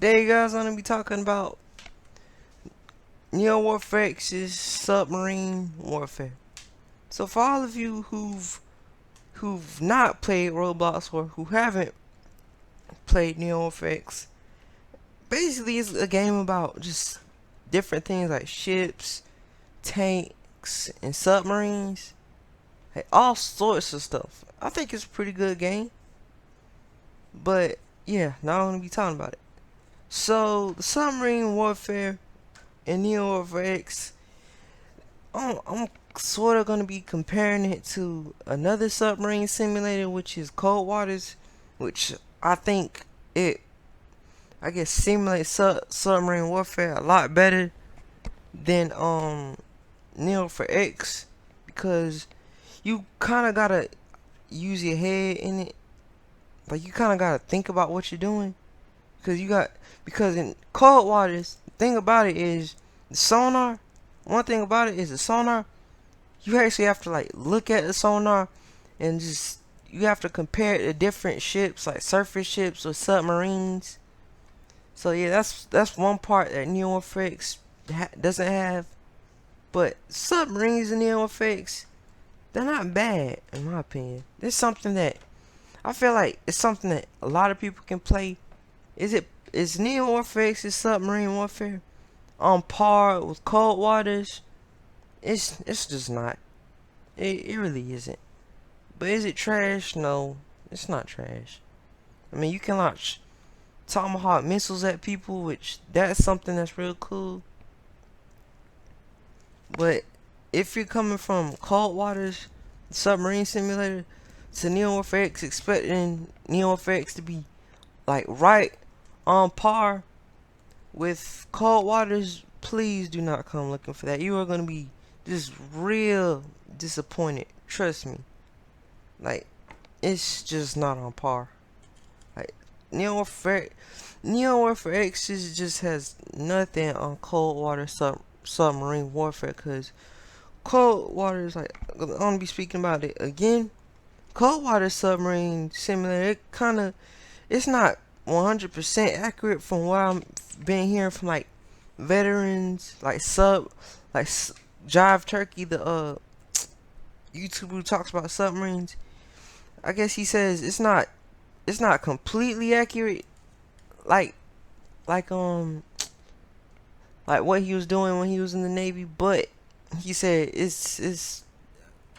Today, guys, I'm gonna be talking about Neo Warfare X's submarine warfare. So, for all of you who've not played Roblox or who haven't played Neo Warfare X, basically it's a game about just different things like ships, tanks, and submarines. Like, all sorts of stuff. I think it's a pretty good game. But yeah, now I'm gonna be talking about it. So, the submarine warfare in Neo Warfare X, I'm sort of going to be comparing it to another submarine simulator, which is Coldwaters, which I think it, I guess, simulates submarine warfare a lot better than Neo for X, because you kind of gotta use your head in it. Like, you kind of gotta think about what you're doing, because in Coldwaters, the thing about it is the sonar. One thing about it is the sonar. You actually have to like look at the sonar and just you have to compare it to different ships, like surface ships or submarines. So yeah, that's one part that NeoFX doesn't have. But submarines in NeoFX, they're not bad in my opinion. It's something that I feel like it's something that a lot of people can play. Is NeoFX's submarine warfare on par with Coldwater's? It's just not. It really isn't. But is it trash? No, it's not trash. I mean, you can launch tomahawk missiles at people, which that's something that's real cool. But if you're coming from Coldwater's submarine simulator to Neo Warfare X, expecting Neo Warfare X to be like right on par with Coldwater's, please do not come looking for that. You are gonna be just real disappointed. Trust me. Like, it's just not on par. Like, Neo Warfare X just has nothing on Coldwater submarine warfare, because Coldwater is like, I'm gonna be speaking about it again. Coldwater submarine simulator, it's not 100% accurate from what I'm been hearing from like veterans, like Jive Turkey, the YouTuber who talks about submarines. I guess he says it's not completely accurate, like like um like what he was doing when he was in the Navy, but he said it's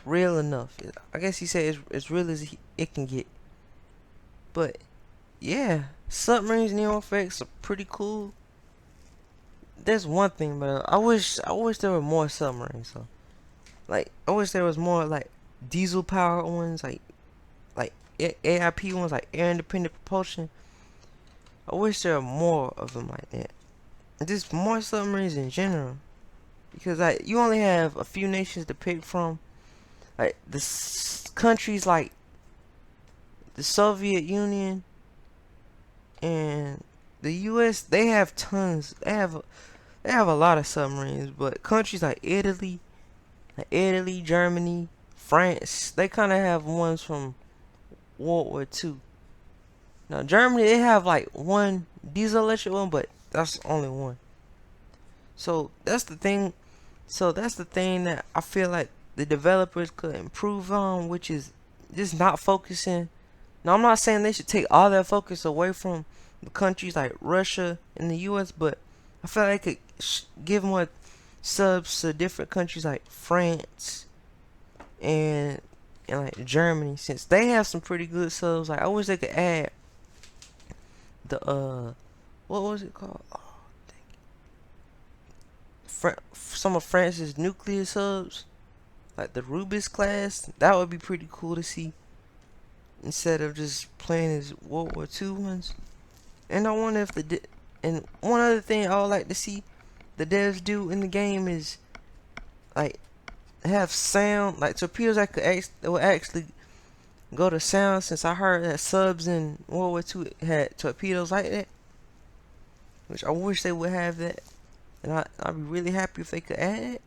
real enough. I guess he said it's real as it can get. But yeah, submarines Neo effects are pretty cool. There's one thing, but I wish there were more submarines. So like I wish there was more like diesel powered ones, like AIP ones, like air independent propulsion. I wish there were more of them like that. Just more submarines in general, because like you only have a few nations to pick from. Like countries like the Soviet Union and the U.S. They have tons. They have a lot of submarines, but countries like Italy, Germany, France, they kind of have ones from World War II. Now Germany, they have like one diesel electric one, but that's only one. So that's the thing. So that's the thing that I feel like the developers could improve on, which is just not focusing. Now I'm not saying they should take all their focus away from the countries like Russia and the U.S., but I feel like they could give more subs to different countries like France and like Germany, since they have some pretty good subs. Like I wish they could add the what was it called? Oh, some of France's nuclear subs, like the Rubis class. That would be pretty cool to see instead of just playing as World War II ones. And I wonder if and one other thing I would like to see the devs do in the game is like have sound, like torpedoes that will actually go to sound, since I heard that subs in World War II had torpedoes like that, which I wish they would have that, and I'd be really happy if they could add it.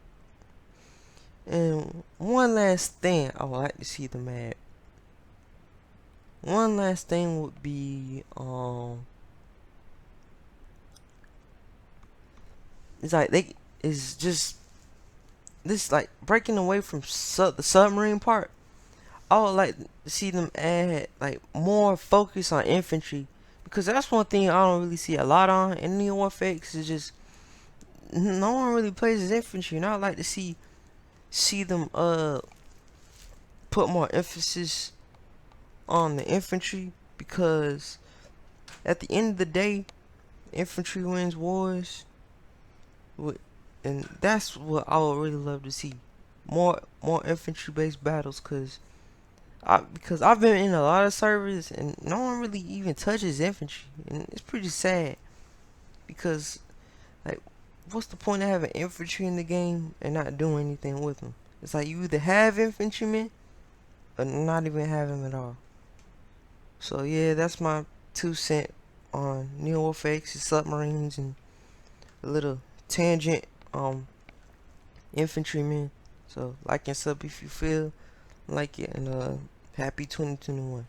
And one last thing I would like to see them add. One last thing would be It's like they is just this like breaking away from the submarine part. I would like to see them add like more focus on infantry because that's one thing I don't really see a lot on in Neo Warfare. Is just no one really plays as infantry, and I'd like to see them put more emphasis on the infantry because at the end of the day, infantry wins wars. With, and that's what I would really love to see. More infantry based battles because I've been in a lot of servers and no one really even touches infantry, and it's pretty sad because like what's the point of having infantry in the game and not doing anything with them? It's like you either have infantrymen or not even have them at all. So yeah, that's my 2 cent on Neo Warfare X's submarines and a little tangent infantrymen. So like and sub if you feel like it, and happy 2021.